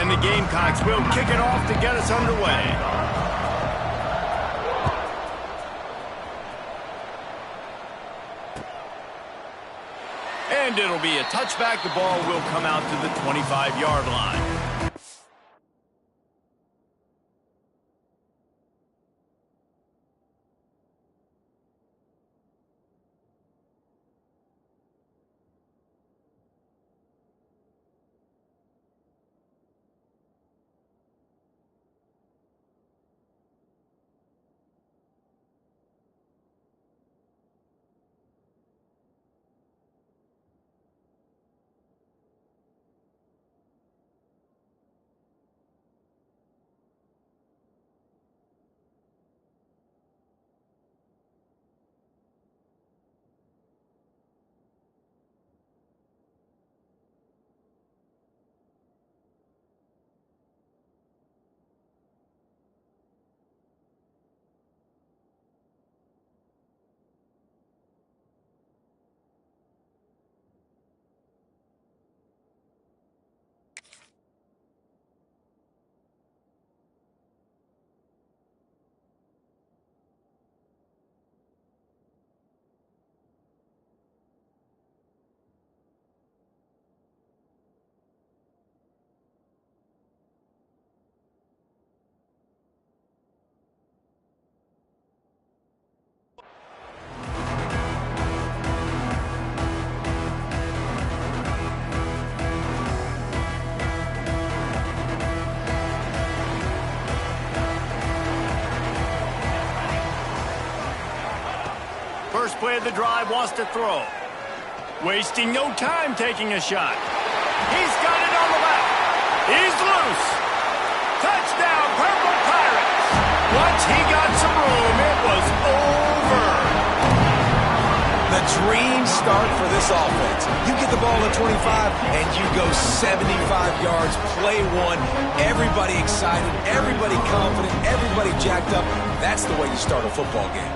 And the Gamecocks will kick it off to get us underway. And it'll be a touchback. The ball will come out to the 25-yard line. First play of the drive, wants to throw. Wasting no time taking a shot. He's got it on the left. He's loose. Touchdown, Purple Pirates. Once he got some room, it was over. The dream start for this offense. You get the ball at 25, and you go 75 yards, play one. Everybody excited, everybody confident, everybody jacked up. That's the way you start a football game.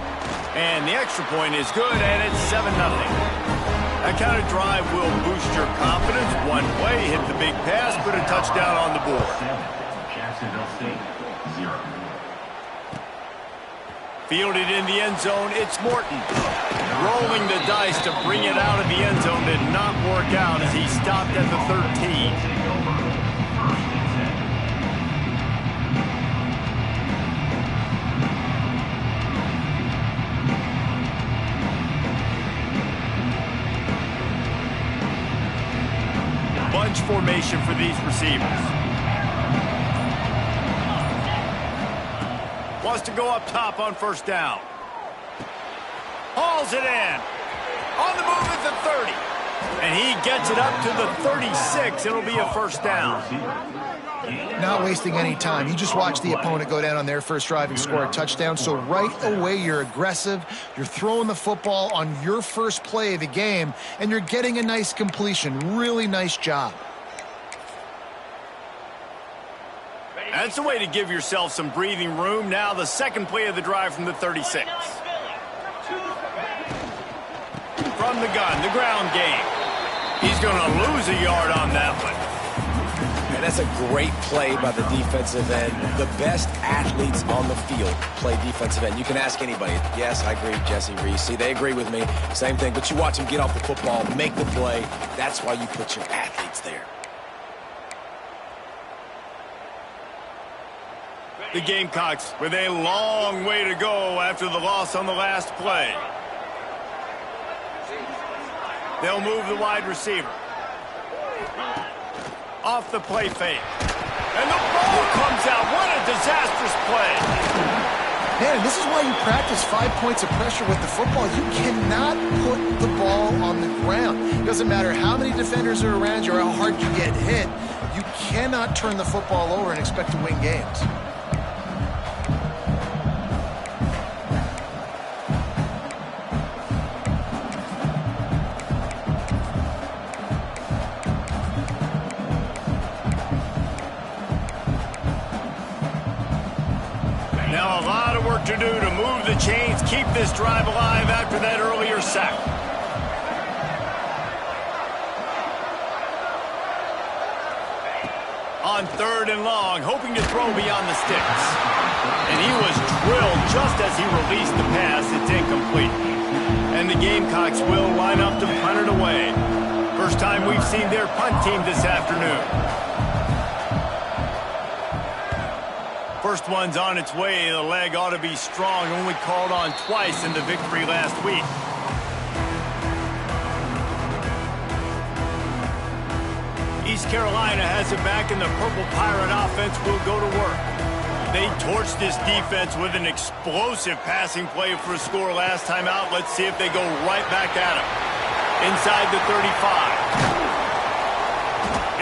And the extra point is good, and it's 7-0. That kind of drive will boost your confidence. One play, hit the big pass, put a touchdown on the board. Jacksonville State, 0. Fielded in the end zone, it's Morton. Rolling the dice to bring it out of the end zone did not work out as he stopped at the 13. Bunch formation for these receivers. Wants to go up top on first down. Hauls it in. On the move at the 30. And he gets it up to the 36. It'll be a first down. Not wasting any time. You just watch the opponent go down on their first drive and score a touchdown. So right away, you're aggressive. You're throwing the football on your first play of the game, and you're getting a nice completion. Really nice job. That's a way to give yourself some breathing room. Now the second play of the drive from the 36. From the gun, the ground game. He's going to lose a yard on that one. And that's a great play by the defensive end. The best athletes on the field play defensive end. You can ask anybody. Yes, I agree, Jesse Reese. See, they agree with me. Same thing. But you watch them get off the football, make the play. That's why you put your athletes there. The Gamecocks with a long way to go after the loss on the last play. They'll move the wide receiver. Off the play fake. And the ball comes out. What a disastrous play. Man, this is why you practice 5 points of pressure with the football. You cannot put the ball on the ground. It doesn't matter how many defenders are around you or how hard you get hit. You cannot turn the football over and expect to win games. To do to move the chains, keep this drive alive after that earlier sack. On 3rd and long, hoping to throw beyond the sticks. And he was drilled just as he released the pass. It's incomplete. And the Gamecocks will line up to punt it away. First time we've seen their punt team this afternoon. First one's on its way. The leg ought to be strong. Only called on twice in the victory last week. East Carolina has it back, and the Purple Pirate offense will go to work. They torched this defense with an explosive passing play for a score last time out. Let's see if they go right back at him. Inside the 35.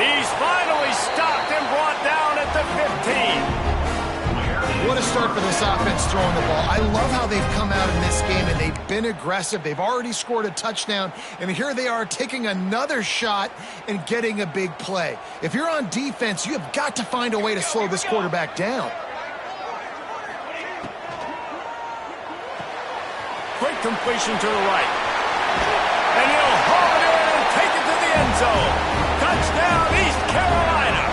He's finally stopped and brought down at the 15. What a start for this offense throwing the ball. I love how they've come out in this game, and they've been aggressive. They've already scored a touchdown, and here they are taking another shot and getting a big play. If you're on defense, you have got to find a way to slow this quarterback down. Quick completion to the right. And he'll haul it in and take it to the end zone. Touchdown, East Carolina.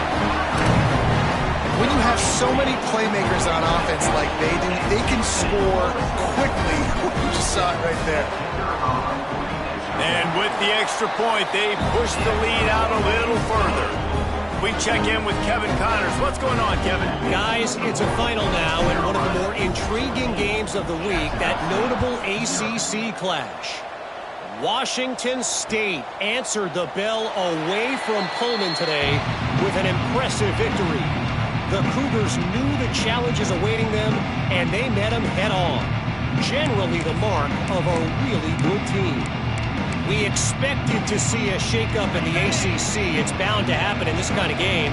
When you have so many playmakers on offense like they do, they can score quickly. You just saw it right there. And with the extra point, they push the lead out a little further. We check in with Kevin Connors. What's going on, Kevin? Guys, it's a final now in one of the more intriguing games of the week, that notable ACC clash. Washington State answered the bell away from Pullman today with an impressive victory. The Cougars knew the challenges awaiting them, and they met them head-on. Generally the mark of a really good team. We expected to see a shakeup in the ACC. It's bound to happen in this kind of game.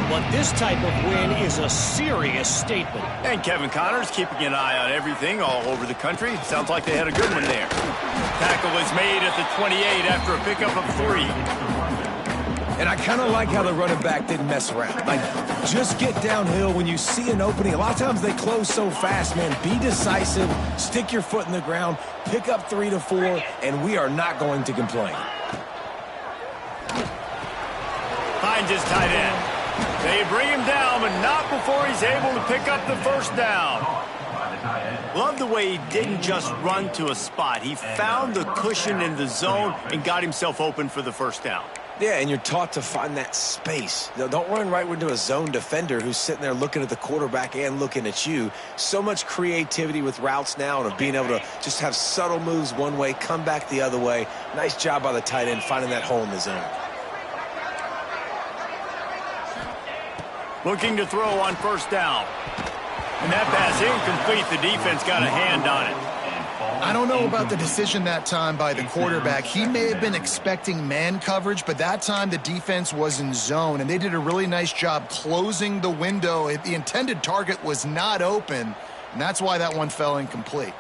But this type of win is a serious statement. And Kevin Connors keeping an eye on everything all over the country. Sounds like they had a good one there. Tackle is made at the 28 after a pickup of 3. And I kind of like how the running back didn't mess around. Like, just get downhill when you see an opening. A lot of times they close so fast, man. Be decisive, stick your foot in the ground, pick up 3 to 4, and we are not going to complain. Finds his tight end. They bring him down, but not before he's able to pick up the first down. Love the way he didn't just run to a spot. He found the cushion in the zone and got himself open for the first down. Yeah, and you're taught to find that space. Don't run right into a zone defender who's sitting there looking at the quarterback and looking at you. So much creativity with routes now and of being able to just have subtle moves one way, come back the other way. Nice job by the tight end finding that hole in the zone. Looking to throw on first down. And that pass incomplete. The defense got a hand on it. I don't know about the decision that time by the quarterback. He may have been expecting man coverage, but that time the defense was in zone, and they did a really nice job closing the window. The intended target was not open, and that's why that one fell incomplete.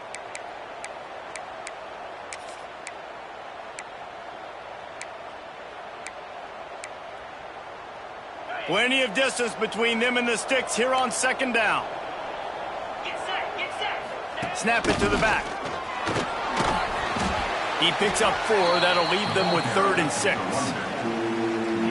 Plenty of distance between them and the sticks here on second down. Snap it to the back. He picks up 4. That'll leave them with 3rd and 6.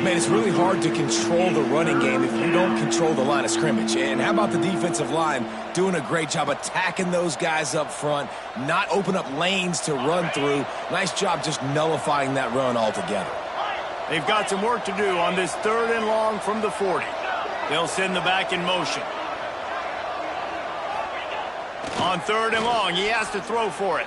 Man, it's really hard to control the running game if you don't control the line of scrimmage. And how about the defensive line doing a great job attacking those guys up front, not open up lanes to run through. Nice job just nullifying that run altogether. They've got some work to do on this 3rd and long from the 40. They'll send the back in motion. On 3rd and long, he has to throw for it.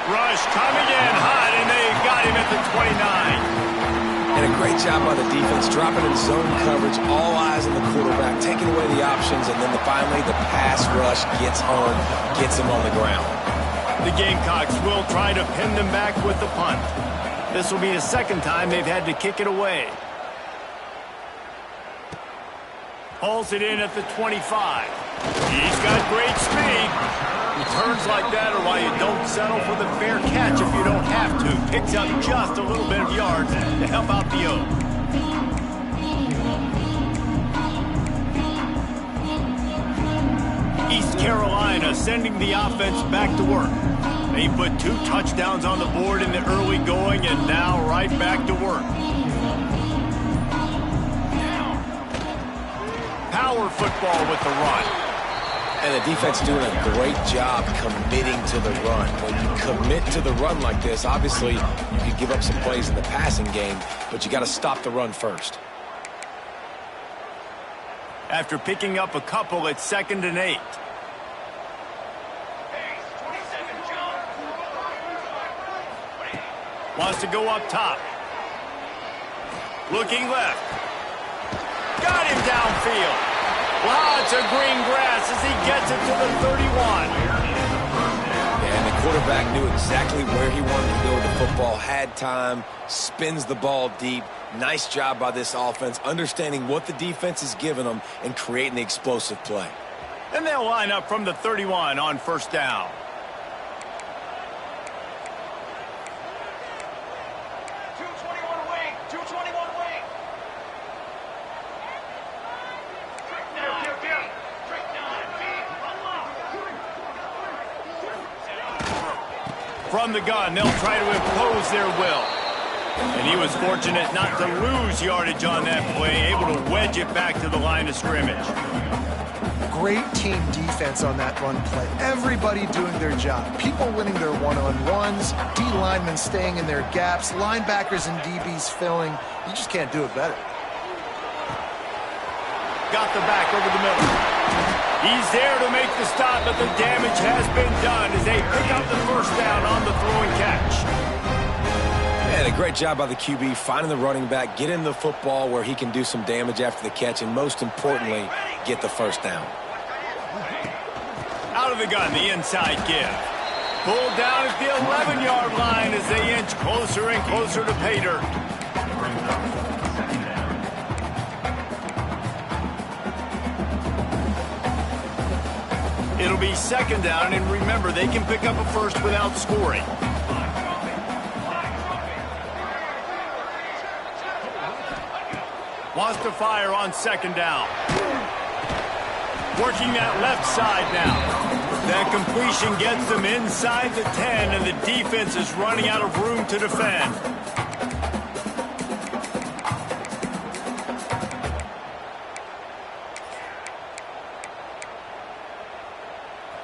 Rush coming in hot, and they got him at the 29. And a great job by the defense, dropping in zone coverage, all eyes on the quarterback, taking away the options, and then finally the pass rush gets home, gets him on the ground. The Gamecocks will try to pin them back with the punt. This will be the second time they've had to kick it away. Hauls it in at the 25. He's got great speed. Returns like that are why you don't settle for the fair catch if you don't have to. Picks up just a little bit of yards to help out the O. East Carolina sending the offense back to work. They put 2 touchdowns on the board in the early going and now right back to work. power football with the run. And the defense doing a great job committing to the run. When you commit to the run like this, obviously you can give up some plays in the passing game, but you got to stop the run first. After picking up a couple, it's 2nd and 8. Wants to go up top. Looking left. Got him downfield. Lots of green grass as he gets it to the 31. And the quarterback knew exactly where he wanted to go with the football, had time, spins the ball deep. Nice job by this offense, understanding what the defense is giving them and creating the explosive play. And they'll line up from the 31 on 1st down. From the gun, they'll try to impose their will. And he was fortunate not to lose yardage on that play, able to wedge it back to the line of scrimmage. Great team defense on that run play. Everybody doing their job. People winning their one-on-ones, D linemen staying in their gaps, linebackers and DBs filling. You just can't do it better. Got the back over the middle. He's there to make the stop, but the damage has been done as they pick up the 1st down on the throwing catch. And a great job by the QB finding the running back, getting the football where he can do some damage after the catch, and most importantly, get the 1st down. Out of the gun, the inside give. Pulled down at the 11-yard line as they inch closer and closer to pay dirt. It'll be 2nd down, and remember, they can pick up a 1st without scoring. Wants to fire on 2nd down. Working that left side now. That completion gets them inside the 10, and the defense is running out of room to defend.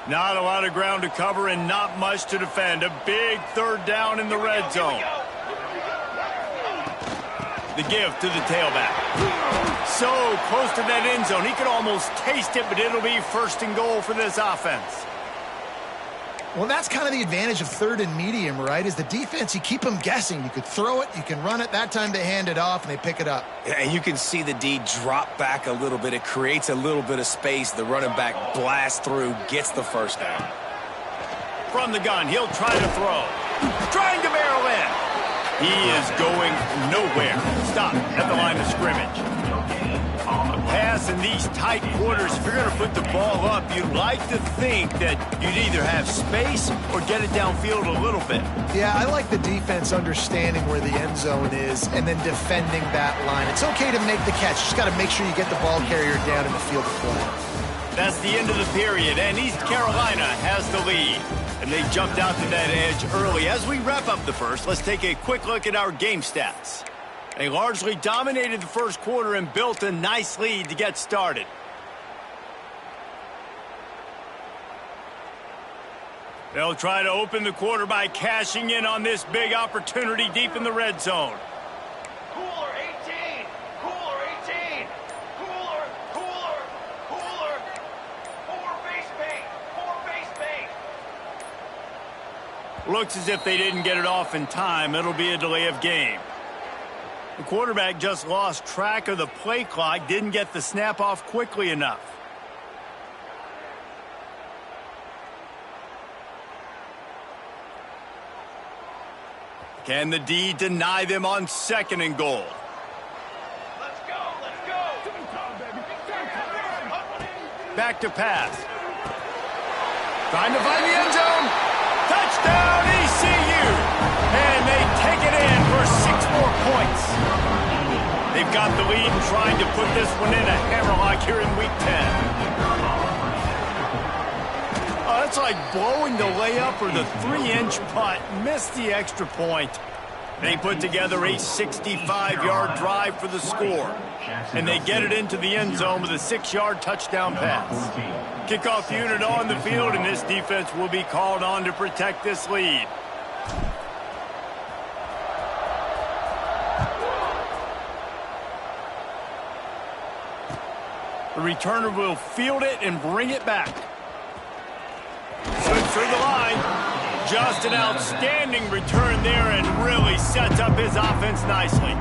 Not a lot of ground to cover and not much to defend. A big 3rd down in the red zone. The give to the tailback. So close to that end zone. He could almost taste it, but it'll be 1st and goal for this offense. Well, that's kind of the advantage of 3rd and medium, right? Is the defense, you keep them guessing. You could throw it, you can run it. That time they hand it off and they pick it up. And you can see the D drop back a little bit. It creates a little bit of space. The running back blasts through, gets the 1st down. From the gun, he'll try to throw. Trying to barrel in. He is going nowhere. Stop at the line of scrimmage. A pass in these tight quarters, if you're going to put the ball up, you'd like to think that you'd either have space or get it downfield a little bit. Yeah, I like the defense understanding where the end zone is and then defending that line. It's okay to make the catch. You just got to make sure you get the ball carrier down in the field of play. That's the end of the period, and East Carolina has the lead. And they jumped out to that edge early. As we wrap up the 1st, let's take a quick look at our game stats. They largely dominated the 1st quarter and built a nice lead to get started. They'll try to open the quarter by cashing in on this big opportunity deep in the red zone. Cooler 18! Cooler 18! Cooler! Cooler! Cooler! 4 base bait! 4 base bait! Looks as if they didn't get it off in time. It'll be a delay of game. The quarterback just lost track of the play clock, didn't get the snap off quickly enough. Can the D deny them on 2nd and goal? Let's go! Let's go! Back to pass. Trying to find the end zone. Touchdown, ECU! And they take it in for 6 more points. They've got the lead and trying to put this one in a hammerlock here in Week 10. Oh, that's like blowing the layup or the 3-inch putt. Missed the extra point. They put together a 65-yard drive for the score, and they get it into the end zone with a 6-yard touchdown pass. Kickoff unit on the field, and this defense will be called on to protect this lead. The returner will field it and bring it back. Slips through the line. Just an outstanding return there and really sets up his offense nicely.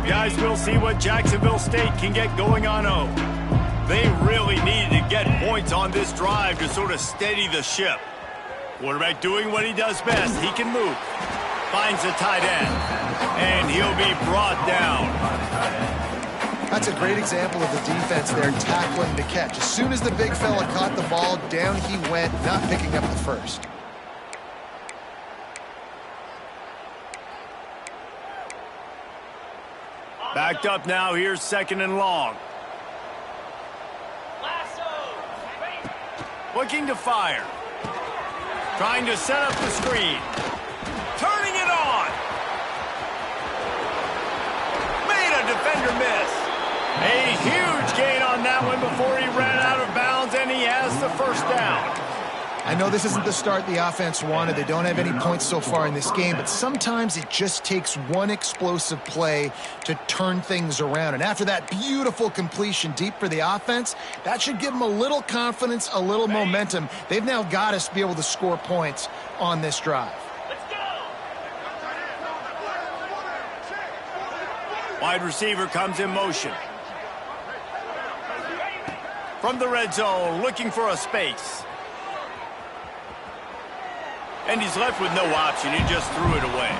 Guys, we'll see what Jacksonville State can get going on O. They really needed to get points on this drive to sort of steady the ship. Quarterback doing what he does best. He can move. Finds a tight end. And he'll be brought down. That's a great example of the defense there tackling the catch. As soon as the big fella caught the ball, down he went, not picking up the first. Backed up now. Here's 2nd and long. Looking to fire. Trying to set up the screen. Turning it on. Made a defender miss. A huge gain on that one before he ran out of bounds, and he has the first down. I know this isn't the start the offense wanted. They don't have any points so far in this game, but sometimes it just takes one explosive play to turn things around. And after that beautiful completion deep for the offense, that should give them a little confidence, a little momentum. They've now got us to be able to score points on this drive. Wide receiver comes in motion. From the red zone, looking for a space. And he's left with no option. He just threw it away.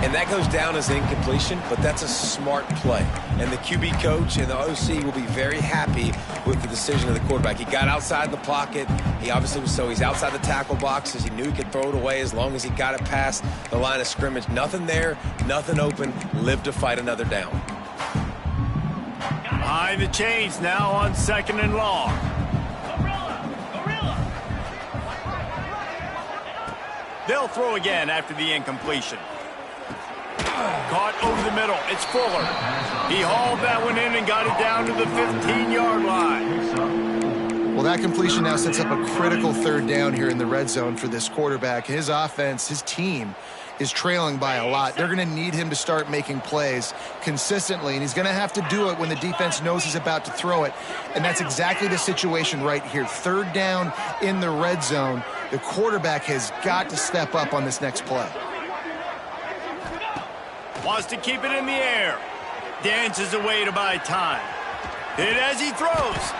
And that goes down as incompletion, but that's a smart play. And the QB coach and the OC will be very happy with the decision of the quarterback. He got outside the pocket. He obviously was, so he's outside the tackle boxes. He knew he could throw it away as long as he got it past the line of scrimmage. Nothing there, nothing open. Live to fight another down. Behind the chains now on 2nd and long. They'll throw again after the incompletion. Caught over the middle. It's Fuller. He hauled that one in and got it down to the 15-yard line. Well, that completion now sets up a critical 3rd down here in the red zone for this quarterback. His offense, his team, is trailing by a lot. They're going to need him to start making plays consistently, and he's going to have to do it when the defense knows he's about to throw it. And that's exactly the situation right here. 3rd down in the red zone. The quarterback has got to step up on this next play. Wants to keep it in the air. Dances away to buy time. Hit as he throws.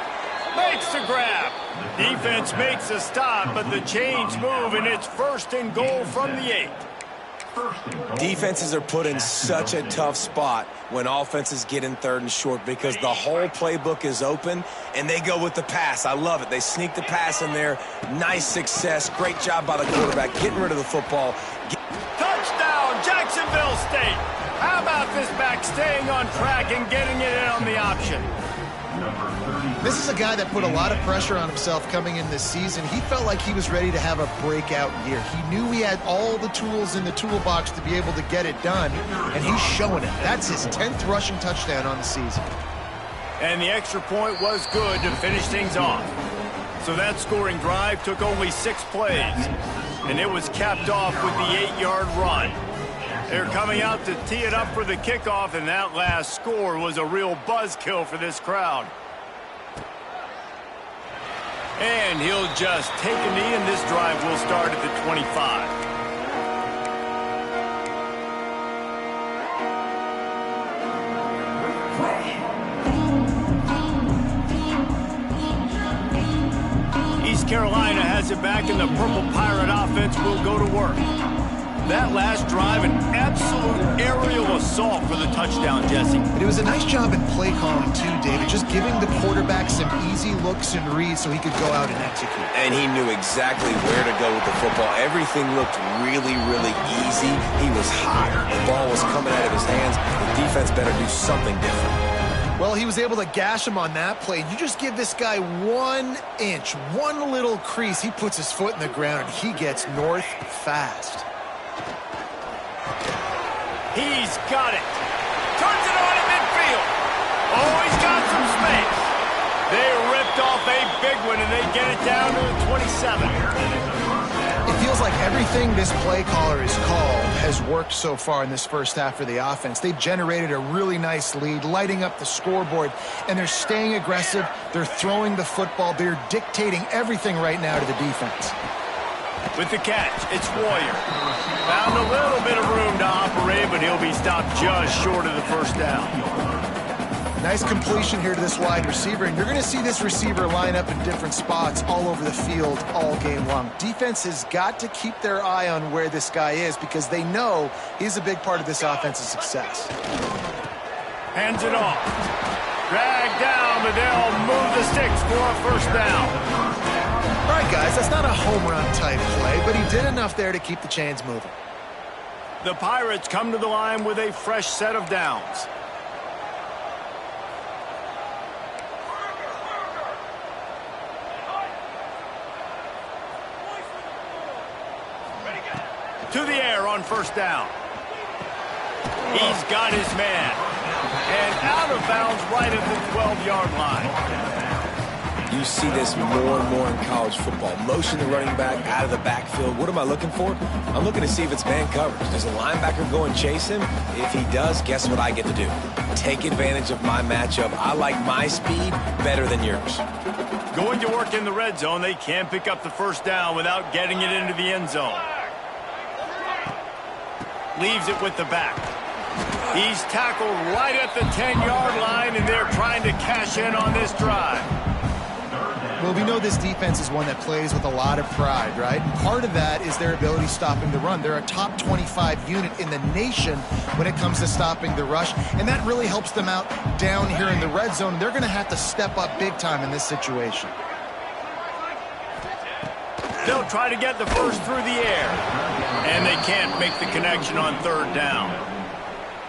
Makes the grab. Defense makes a stop, but the chains move, and it's 1st and goal from the 8. Defenses are put in such a tough spot when offenses get in 3rd and short because the whole playbook is open and they go with the pass. I love it. They sneak the pass in there. Nice success. Great job by the quarterback getting rid of the football. Touchdown, Jacksonville State. How about this back staying on track and getting it in on the option? This is a guy that put a lot of pressure on himself coming in this season. He felt like he was ready to have a breakout year. He knew he had all the tools in the toolbox to be able to get it done, and he's showing it. That's his 10th rushing touchdown on the season. And the extra point was good to finish things off. So that scoring drive took only 6 plays, and it was capped off with the 8-yard run. They're coming out to tee it up for the kickoff, and that last score was a real buzzkill for this crowd. And he'll just take a knee, and this drive will start at the 25. East Carolina has it back, and the Purple Pirate offense will go to work. That last drive, an absolute aerial assault for the touchdown, Jesse. But it was a nice job in play calling, too, David, just giving the quarterback some easy looks and reads so he could go out and execute. And he knew exactly where to go with the football. Everything looked really, really easy. He was hot. The ball was coming out of his hands. The defense better do something different. Well, he was able to gash him on that play. You just give this guy 1 inch, one little crease, he puts his foot in the ground, and he gets north fast. He's got it. Turns it on in midfield. Oh, he's got some space. They ripped off a big one, and they get it down to the 27. It feels like everything this play caller has called has worked so far in this first half for the offense. They've generated a really nice lead, lighting up the scoreboard, and they're staying aggressive. They're throwing the football. They're dictating everything right now to the defense. With the catch, it's Warrior. Found a little bit of room to operate, but he'll be stopped just short of the first down. Nice completion here to this wide receiver, and you're going to see this receiver line up in different spots all over the field all game long. Defense has got to keep their eye on where this guy is because they know he's a big part of this offense's success. Hands it off. Drag down, but they'll move the sticks for a first down. All right, guys, that's not a home run type play, but he did enough there to keep the chains moving. The Pirates come to the line with a fresh set of downs. To the air on first down. He's got his man. And out of bounds right at the 12-yard line. You see this more and more in college football. Motion the running back out of the backfield. What am I looking for? I'm looking to see if it's man coverage. Does the linebacker go and chase him? If he does, guess what I get to do? Take advantage of my matchup. I like my speed better than yours. Going to work in the red zone. They can't pick up the first down without getting it into the end zone. Leaves it with the back. He's tackled right at the 10-yard line, and they're trying to cash in on this drive. Well, we know this defense is one that plays with a lot of pride, right? And part of that is their ability stopping the run. They're a top 25 unit in the nation when it comes to stopping the rush, and that really helps them out down here in the red zone. They're going to have to step up big time in this situation. They'll try to get the first through the air, and they can't make the connection on third down.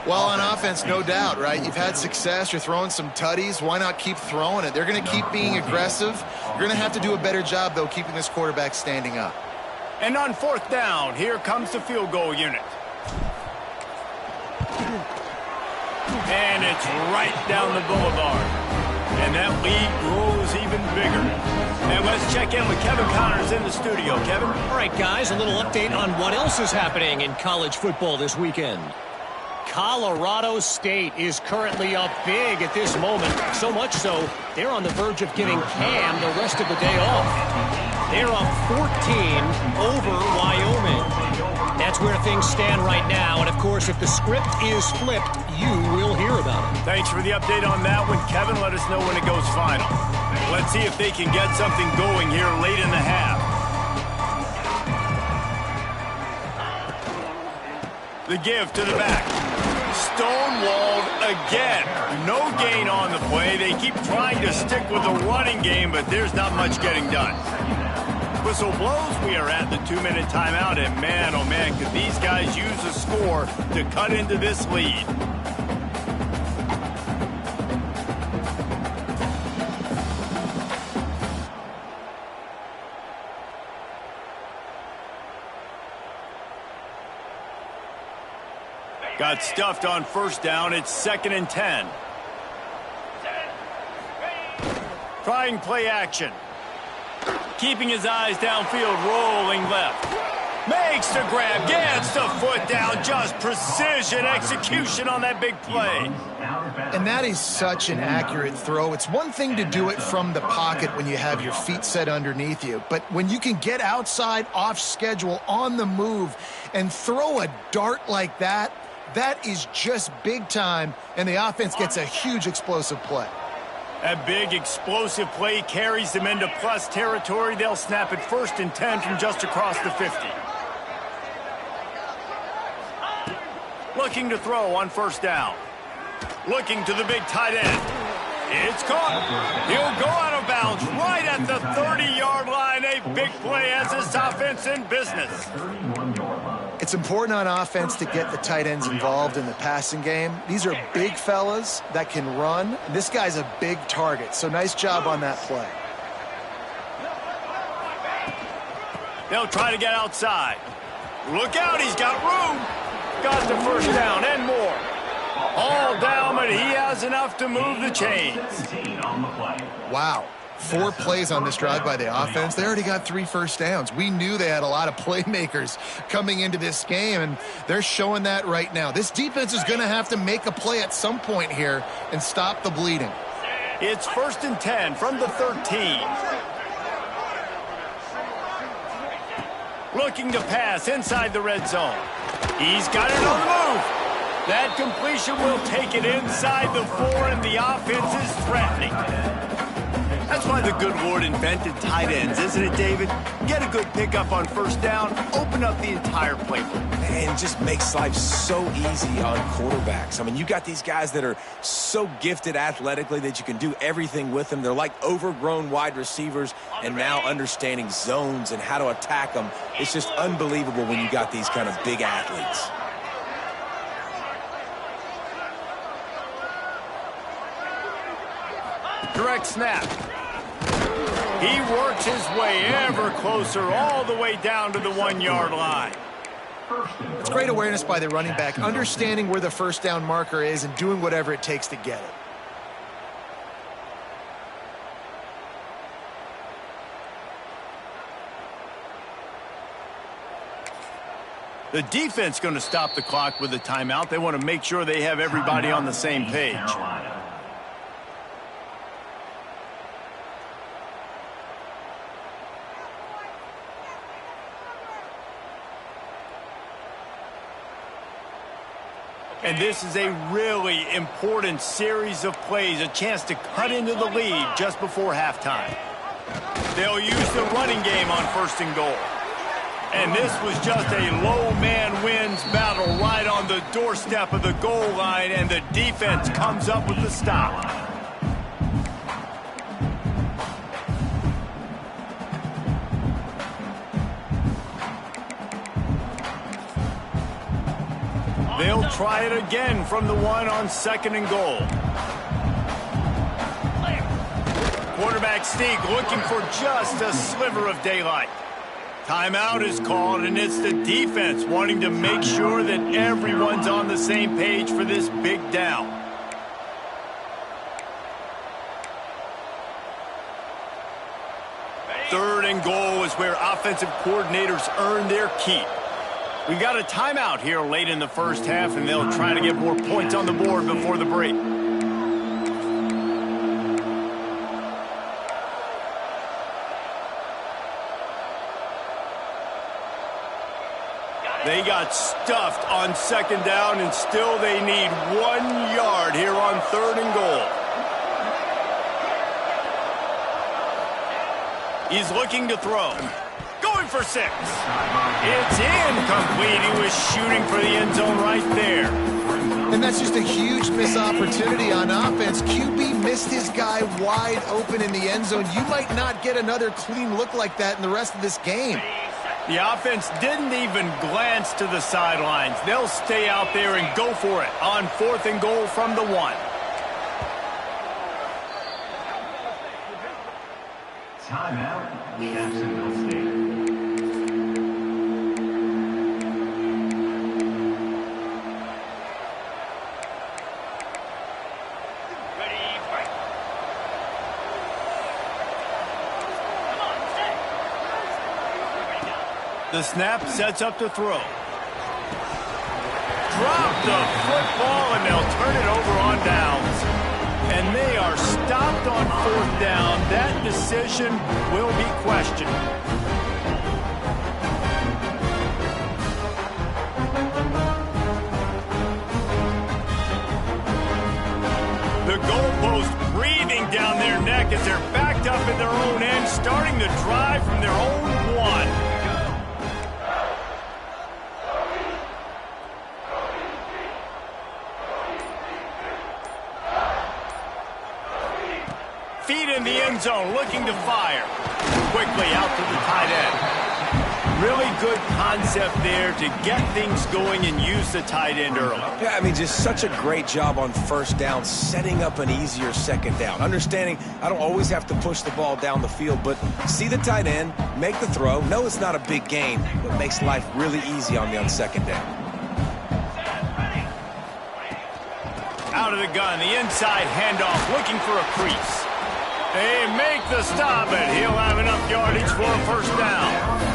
Well, on offense, no doubt, right? You've had success. You're throwing some tutties. Why not keep throwing it? They're going to keep being aggressive. You're going to have to do a better job, though, keeping this quarterback standing up. And on fourth down, here comes the field goal unit. And it's right down the boulevard. And that lead grows even bigger. And let's check in with Kevin Connors in the studio. Kevin? All right, guys, a little update on what else is happening in college football this weekend. Colorado State is currently up big at this moment. So much so, they're on the verge of giving Cam the rest of the day off. They're up 14 over Wyoming. That's where things stand right now. And, of course, if the script is flipped, you will hear about it. Thanks for the update on that one, Kevin. Let us know when it goes final. Let's see if they can get something going here late in the half. The give to the back. Stonewalled again. No gain on the play. They keep trying to stick with the running game, but there's not much getting done. Whistle blows. We are at the 2-minute timeout, and man, oh man, could these guys use a score to cut into this lead. Got stuffed on first down. It's 2nd and 10. Trying play action. Keeping his eyes downfield, rolling left. Makes the grab, gets the foot down. Just precision execution on that big play. And that is such an accurate throw. It's one thing to do it from the pocket when you have your feet set underneath you, but when you can get outside, off schedule, on the move, and throw a dart like that, that is just big time, and the offense gets a huge explosive play. That big explosive play carries them into plus territory. They'll snap it 1st and 10 from just across the 50. Looking to throw on first down. Looking to the big tight end. It's caught. He'll go out of bounds right at the 30-yard line. A big play as this offense in business. It's important on offense to get the tight ends involved in the passing game. These are big fellas that can run. This guy's a big target, so nice job on that play. They'll try to get outside. Look out, he's got room. Got the first down and more. All down, but he has enough to move the chains. 17 on the play. Wow. 4 plays on this drive by the offense. They already got 3 first downs. We knew they had a lot of playmakers coming into this game, and they're showing that right now. This defense is going to have to make a play at some point here and stop the bleeding. It's 1st and 10 from the 13. Looking to pass inside the red zone. He's got it on the move. That completion will take it inside the 4, and the offense is threatening. That's why the good Lord invented tight ends, isn't it, David? Get a good pickup on first down, open up the entire playbook. And just makes life so easy on quarterbacks. I mean, you got these guys that are so gifted athletically that you can do everything with them. They're like overgrown wide receivers, and now understanding zones and how to attack them. It's just unbelievable when you got these kind of big athletes. Direct snap. He works his way ever closer all the way down to the 1-yard line. It's great awareness by the running back, understanding where the first down marker is and doing whatever it takes to get it. The defense going to stop the clock with a timeout. They want to make sure they have everybody on the same page. And this is a really important series of plays, a chance to cut into the lead just before halftime. They'll use the running game on 1st and goal. And this was just a low man wins battle right on the doorstep of the goal line, and the defense comes up with the stop. They'll try it again from the 1 on 2nd and goal. Quarterback sneak looking for just a sliver of daylight. Timeout is called, and it's the defense wanting to make sure that everyone's on the same page for this big down. Third and goal is where offensive coordinators earn their keep. We got a timeout here late in the first half, and they'll try to get more points on the board before the break. They got stuffed on 2nd down, and still they need 1 yard here on 3rd and goal. He's looking to throw. Going for 6. It's incomplete. He was shooting for the end zone right there. And that's just a huge missed opportunity on offense. QB missed his guy wide open in the end zone. You might not get another clean look like that in the rest of this game. The offense didn't even glance to the sidelines. They'll stay out there and go for it on 4th and goal from the 1. Timeout, Jacksonville State. The snap sets up to throw. Drop the football, and they'll turn it over on downs. And they are stopped on 4th down. That decision will be questioned. The goalpost breathing down their neck as they're backed up in their own end, starting to drive from their own 1. Feet in the end zone, looking to fire. Quickly out to the tight end. Really good concept there to get things going and use the tight end early. Yeah, I mean, just such a great job on first down, setting up an easier second down. Understanding I don't always have to push the ball down the field, but see the tight end, make the throw. No, it's not a big gain, but makes life really easy on second down. Out of the gun, the inside handoff, looking for a crease. They make the stop, and he'll have enough yardage for a first down.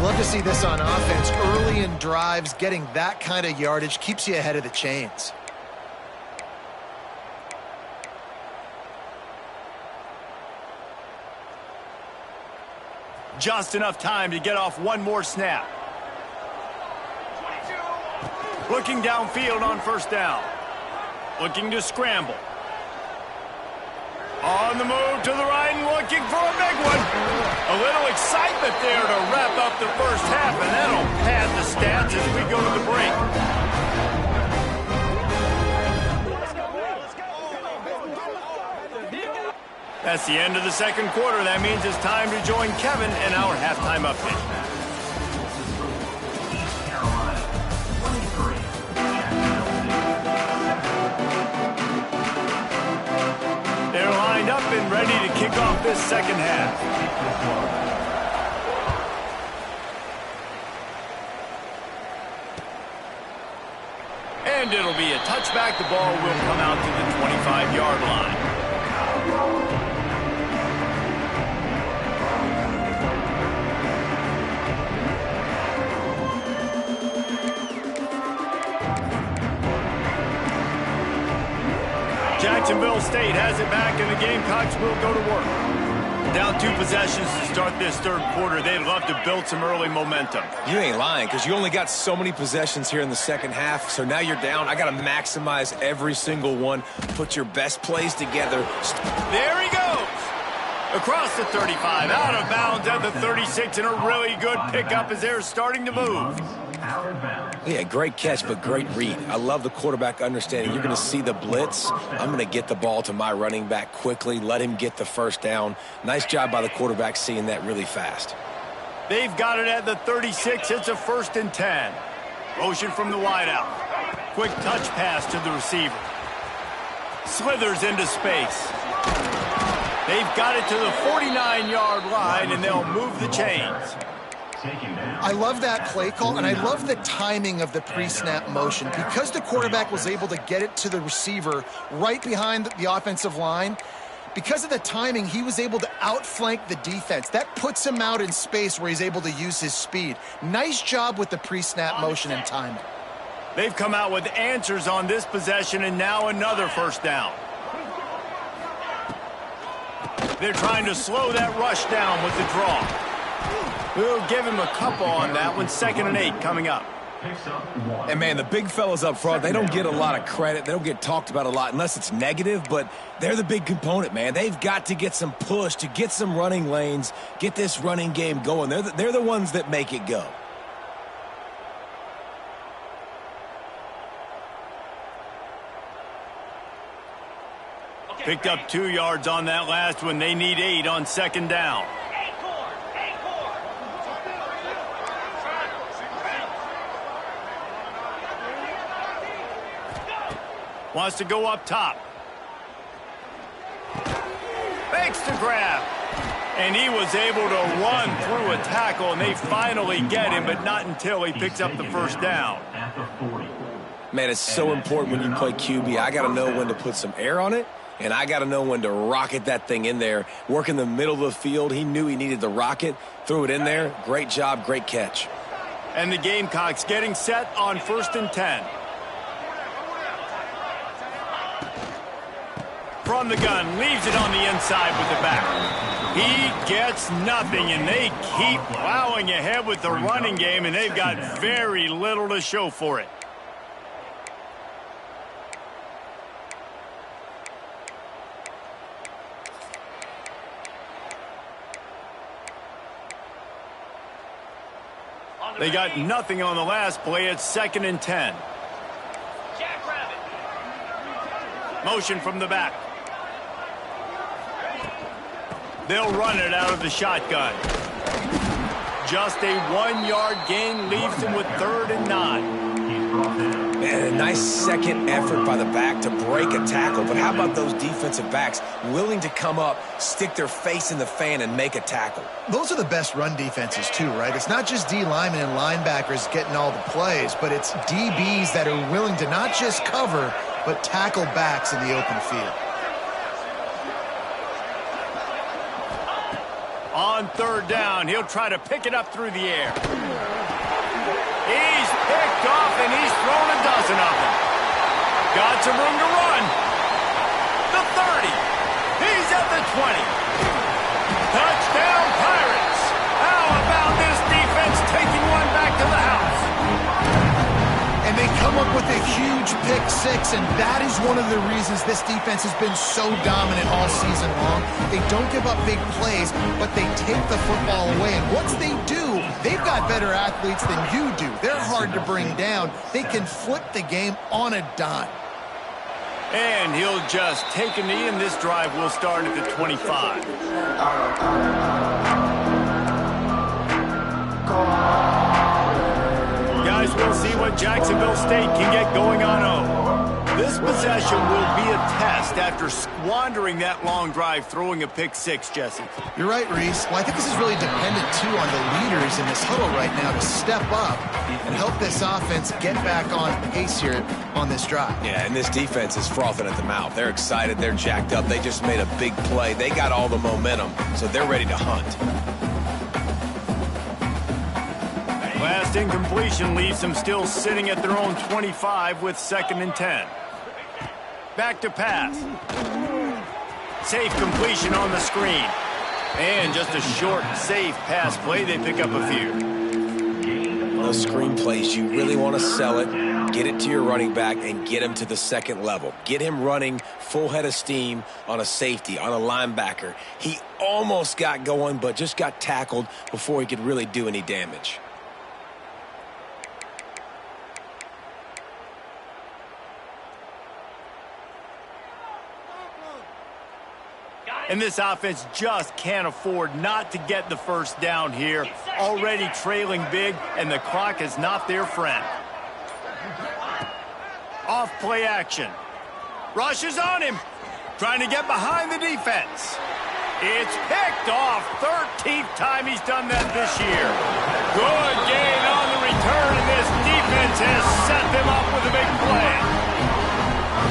Love to see this on offense. Early in drives, getting that kind of yardage keeps you ahead of the chains. Just enough time to get off one more snap. Looking downfield on first down. Looking to scramble. On the move to the right and looking for a big one. A little excitement there to wrap up the first half, and that'll pad the stats as we go to the break. That's the end of the second quarter. That means it's time to join Kevin in our halftime update. They're lined up and ready to kick off this second half. And it'll be a touchback. The ball will come out to the 25-yard line. Jacksonville State has it back, and the Gamecocks will go to work. Down 2 possessions to start this third quarter. They'd love to build some early momentum. You ain't lying, because you only got so many possessions here in the second half, so now you're down. I got to maximize every single one. Put your best plays together. There he goes. Across the 35, out of bounds at the 36, and a really good pickup as they're starting to move. Yeah, great catch, but great read. I love the quarterback understanding. You're going to see the blitz. I'm going to get the ball to my running back quickly, let him get the first down. Nice job by the quarterback seeing that really fast. They've got it at the 36. It's a 1st and 10. Motion from the wideout. Quick touch pass to the receiver. Slithers into space. They've got it to the 49-yard line, and they'll move the chains. I love that play call, and I love the timing of the pre-snap motion. Because the quarterback was able to get it to the receiver right behind the offensive line, because of the timing, he was able to outflank the defense. That puts him out in space where he's able to use his speed. Nice job with the pre-snap motion and timing. They've come out with answers on this possession, and now another first down. They're trying to slow that rush down with the draw. We'll give him a couple on that one. 2nd and 8 coming up. And, man, the big fellas up front, they don't get a lot of credit. They don't get talked about a lot unless it's negative, but they're the big component, man. They've got to get some push, to get some running lanes, get this running game going. They're the ones that make it go. Picked up 2 yards on that last one. They need 8 on 2nd down. Wants to go up top. Fakes the grab. And he was able to run through a tackle, and they finally get him, but not until he picks up the first down. Man, it's so important when you play QB. I got to know when to put some air on it, and I got to know when to rocket that thing in there. Work in the middle of the field. He knew he needed the rocket. Threw it in there. Great job, great catch. And the Gamecocks getting set on 1st and 10. From the gun, leaves it on the inside with the back. He gets nothing, and they keep plowing ahead with the running game, and they've got very little to show for it. They got nothing on the last play. It's 2nd and 10. Motion from the back. They'll run it out of the shotgun. Just a 1-yard gain leaves him with 3rd and 9. He's brought in. Man, a nice second effort by the back to break a tackle. But how about those defensive backs willing to come up, stick their face in the fan, and make a tackle? Those are the best run defenses too, right? It's not just D linemen and linebackers getting all the plays, but it's DBs that are willing to not just cover, but tackle backs in the open field. On 3rd down, he'll try to pick it up through the air. He's picked off, and he's thrown a dozen of them. Got some room to run. The 30. He's at the 20. Touchdown, Pirates. How about this defense taking one back to the house? And they come up with a huge pick six, and that is one of the reasons this defense has been so dominant all season long. They don't give up big plays, but they take the football away. And once they do, they've got better athletes than you do. They're hard to bring down. They can flip the game on a dime. And he'll just take a knee, and this drive will start at the 25. Guys, we'll see what Jacksonville State can get going on home. This possession will be a test after squandering that long drive throwing a pick six, Jesse. You're right, Reese. Well, I think this is really dependent, too, on the leaders in this huddle right now to step up and help this offense get back on pace here on this drive. Yeah, and this defense is frothing at the mouth. They're excited. They're jacked up. They just made a big play. They got all the momentum, so they're ready to hunt. Last incompletion leaves them still sitting at their own 25 with 2nd and 10. Back to pass. Safe completion on the screen. And just a short, safe pass play. They pick up a few. Those screen plays, you really want to sell it, get it to your running back, and get him to the 2nd level. Get him running full head of steam on a safety, on a linebacker. He almost got going, but just got tackled before he could really do any damage. And this offense just can't afford not to get the 1st down here. Already trailing big, and the clock is not their friend. Off play action. Rush is on him. Trying to get behind the defense. It's picked off. 13th time he's done that this year. Good gain on the return, and this defense has set them up with a big play.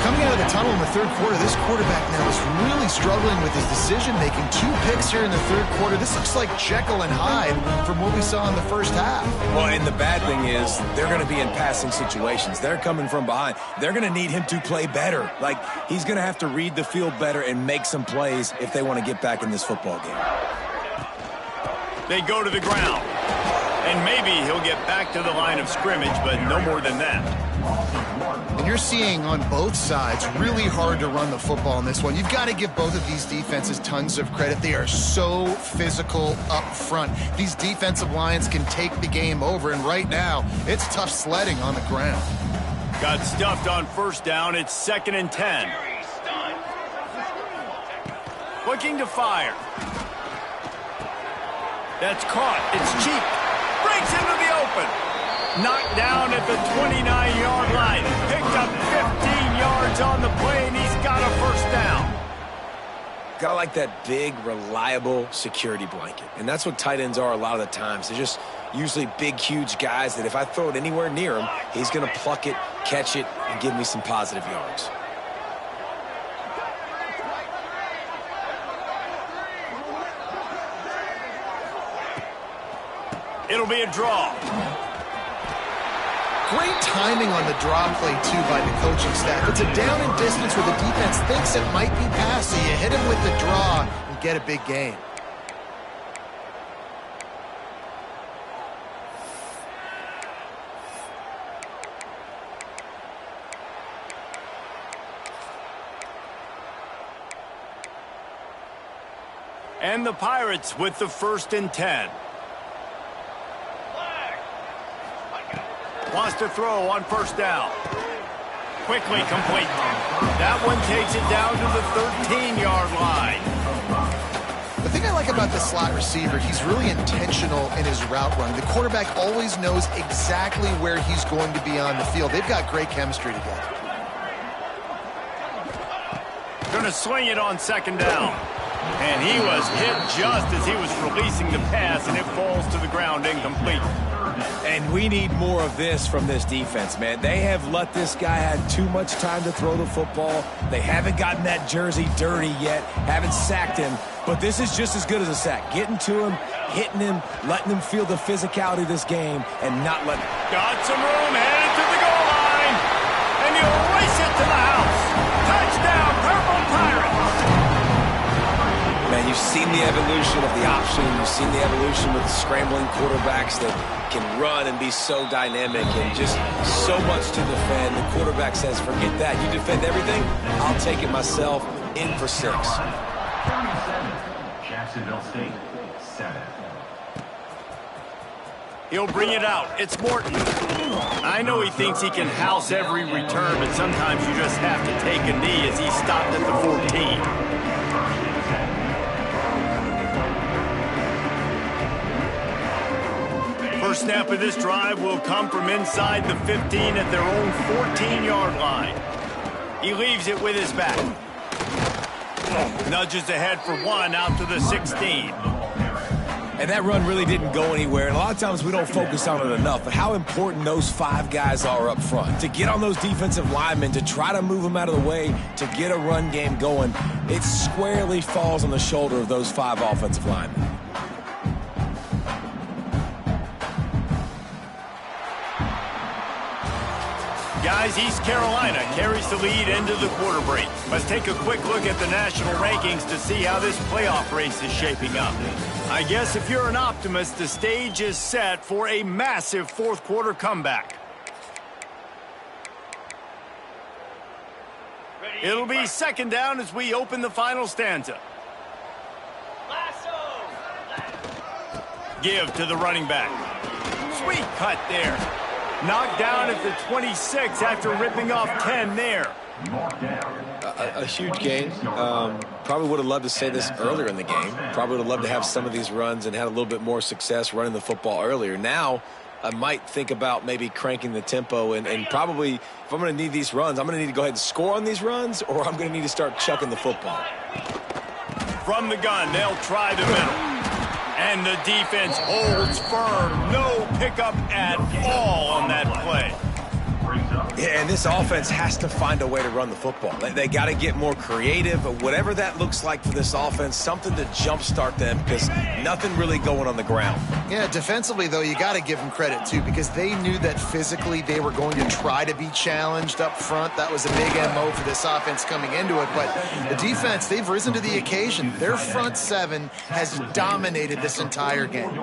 Coming out of the tunnel in the 3rd quarter, this quarterback now is really struggling with his decision-making. 2 picks here in the 3rd quarter. This looks like Jekyll and Hyde from what we saw in the 1st half. Well, and the bad thing is they're going to be in passing situations. They're coming from behind. They're going to need him to play better. Like, he's going to have to read the field better and make some plays if they want to get back in this football game. They go to the ground. And maybe he'll get back to the line of scrimmage, but no more than that. And you're seeing on both sides really hard to run the football in this one. You've got to give both of these defenses tons of credit. They are so physical up front. These defensive lines can take the game over, and right now, it's tough sledding on the ground. Got stuffed on 1st down. It's 2nd and 10. Looking to fire. That's caught. It's cheap. Breaks into the open. Knocked down at the 29-yard line. Picked up 15 yards on the play, and he's got a 1st down. Gotta like that big, reliable security blanket. And that's what tight ends are a lot of the times. They're just usually big, huge guys that if I throw it anywhere near him, he's going to pluck it, catch it, and give me some positive yards. It'll be a draw. Great timing on the draw play, too, by the coaching staff. It's a down and distance where the defense thinks it might be pass, so you hit him with the draw and get a big gain. And the Pirates with the 1st and 10. Wants to throw on 1st down. Quickly complete. That one takes it down to the 13-yard line. The thing I like like about the slot receiver, he's really intentional in his route run. The quarterback always knows exactly where he's going to be on the field. They've got great chemistry together. Going to swing it on second down. And he was hit just as he was releasing the pass, and it falls to the ground incomplete. And we need more of this from this defense, man. They have let this guy have too much time to throw the football. They haven't gotten that jersey dirty yet, haven't sacked him. But this is just as good as a sack. Getting to him, hitting him, letting him feel the physicality of this game, and not letting... Got some room, headed to the goal line. And he'll race it to the house. Touchdown, Purple Pirates. Man, you've seen the evolution of the option. You've seen the evolution with scrambling quarterbacks that can run and be so dynamic and just so much to defend. The quarterback says, forget that. You defend everything, I'll take it myself. In for 6. 37, Jacksonville State, 7. He'll bring it out. It's Morton. I know he thinks he can house every return, but sometimes you just have to take a knee as he stopped at the 14. First snap of this drive will come from inside the 15 at their own 14-yard line. He leaves it with his back. Nudges ahead for 1 out to the 16. And that run really didn't go anywhere. And a lot of times we don't focus on it enough. But how important those 5 guys are up front. To get on those defensive linemen, to try to move them out of the way, to get a run game going, it squarely falls on the shoulder of those 5 offensive linemen. Guys, East Carolina carries the lead into the quarter break. Let's take a quick look at the national rankings to see how this playoff race is shaping up. I guess if you're an optimist, the stage is set for a massive fourth quarter comeback. It'll be second down as we open the final stanza. Give to the running back. Sweet cut there. Knocked down at the 26 after ripping off 10 there. A huge gain. Probably would have loved to say this earlier in the game. Probably would have loved to have some of these runs and had a little bit more success running the football earlier. Now, I might think about maybe cranking the tempo and probably, if I'm going to need these runs, I'm going to need to go ahead and score on these runs, or I'm going to need to start chucking the football. From the gun, they'll try the middle. And the defense holds firm. No pickup at all on that play. Yeah, and this offense has to find a way to run the football. They got to get more creative, but whatever that looks like for this offense, something to jumpstart them because nothing really going on the ground. Yeah, defensively, though, you got to give them credit, too, because they knew that physically they were going to try to be challenged up front. That was a big MO for this offense coming into it, but the defense, they've risen to the occasion. Their front 7 has dominated this entire game.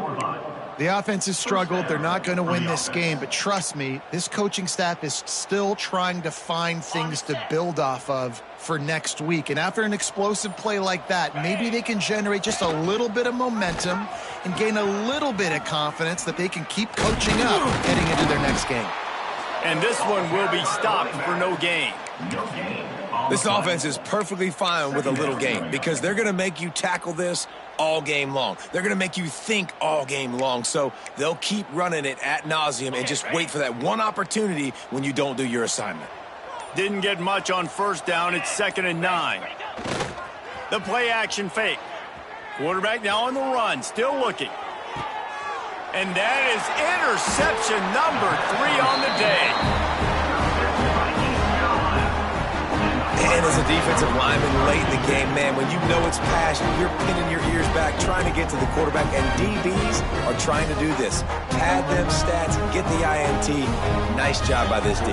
The offense has struggled. They're not going to win this game, but trust me, this coaching staff is still trying to find things to build off of for next week. And after an explosive play like that, maybe they can generate just a little bit of momentum and gain a little bit of confidence that they can keep coaching up heading into their next game. And this one will be stopped for no gain. This offense is perfectly fine with a little game because they're going to make you tackle this all game long. They're going to make you think all game long. So they'll keep running it ad nauseum and just wait for that one opportunity when you don't do your assignment. Didn't get much on first down. It's 2nd and 9. The play action fake. Quarterback now on the run, still looking. And that is interception number 3 on the day. And as a defensive lineman late in the game, man, when you know it's passion, you're pinning your ears back, trying to get to the quarterback, and DBs are trying to do this. Pad them stats, get the INT. Nice job by this D.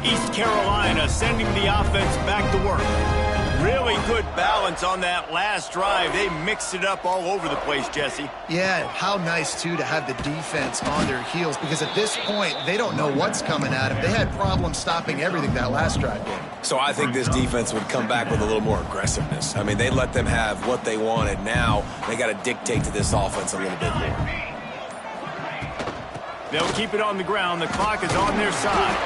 East Carolina sending the offense back to work. Really good balance on that last drive. They mixed it up all over the place, Jesse. Yeah, how nice, too, to have the defense on their heels because at this point, they don't know what's coming at them. They had problems stopping everything that last drive did. So I think this defense would come back with a little more aggressiveness. I mean, they let them have what they wanted. Now they got to dictate to this offense a little bit more. They'll keep it on the ground. The clock is on their side.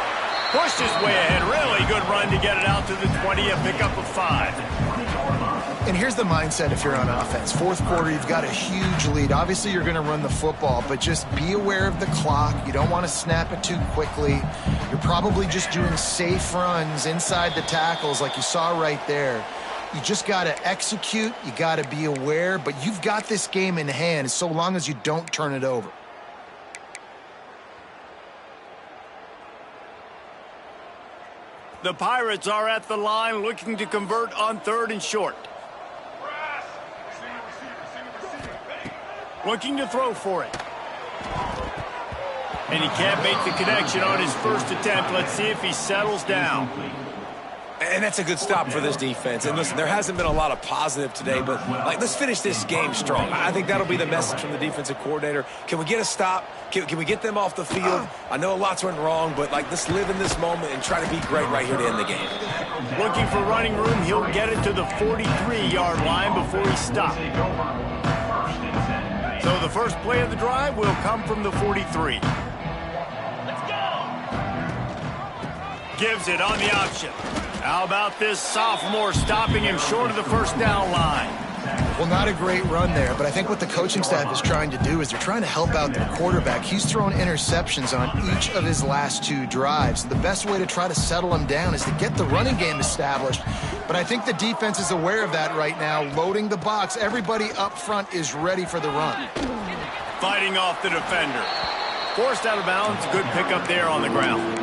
Pushed his way ahead. Really good run to get it out to the 20, a pickup of 5. And here's the mindset if you're on offense. Fourth quarter, you've got a huge lead. Obviously, you're going to run the football, but just be aware of the clock. You don't want to snap it too quickly. You're probably just doing safe runs inside the tackles like you saw right there. You just got to execute. You got to be aware, but you've got this game in hand so long as you don't turn it over. The Pirates are at the line looking to convert on 3rd and short. Looking to throw for it. And he can't make the connection on his first attempt. Let's see if he settles down. And that's a good stop for this defense. And listen, there hasn't been a lot of positive today, but let's finish this game strong. I think that'll be the message from the defensive coordinator. Can we get a stop? Can we get them off the field? I know lots went wrong, but let's live in this moment and try to be great right here to end the game. Looking for running room, he'll get it to the 43-yard line before he stops. So the first play of the drive will come from the 43. Let's go! Gives it on the option. How about this sophomore stopping him short of the first down line? Well, not a great run there, but I think what the coaching staff is trying to do is they're trying to help out their quarterback. He's thrown interceptions on each of his last 2 drives. The best way to try to settle him down is to get the running game established. But I think the defense is aware of that right now, loading the box. Everybody up front is ready for the run. Fighting off the defender. Forced out of bounds. Good pickup there on the ground.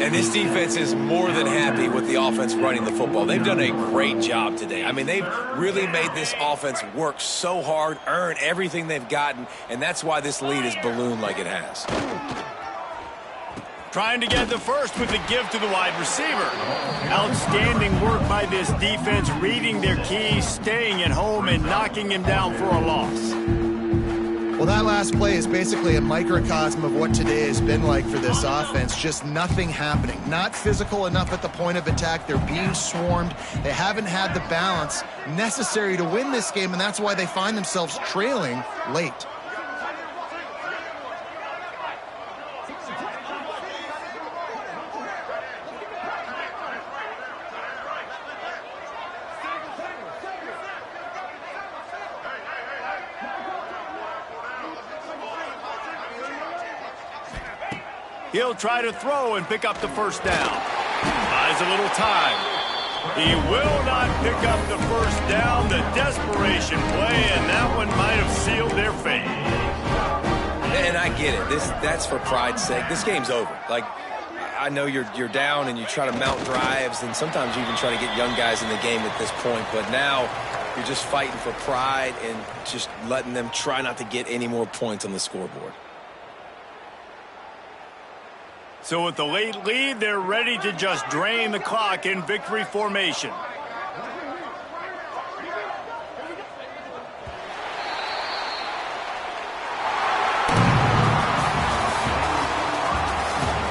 And this defense is more than happy with the offense running the football. They've done a great job today. I mean, they've really made this offense work so hard, earn everything they've gotten, and that's why this lead is ballooned like it has. Trying to get the first with the give to the wide receiver. Outstanding work by this defense, reading their keys, staying at home, and knocking him down for a loss. Well, that last play is basically a microcosm of what today has been like for this offense. Just nothing happening. Not physical enough at the point of attack. They're being swarmed. They haven't had the balance necessary to win this game, and that's why they find themselves trailing late. He'll try to throw and pick up the first down. Buys a little time. He will not pick up the first down. The desperation play, and that one might have sealed their fate. And I get it. That's for pride's sake. This game's over. I know you're down and you try to mount drives, and sometimes you even try to get young guys in the game at this point. But now you're just fighting for pride and just letting them try not to get any more points on the scoreboard. So with the late lead, they're ready to just drain the clock in victory formation.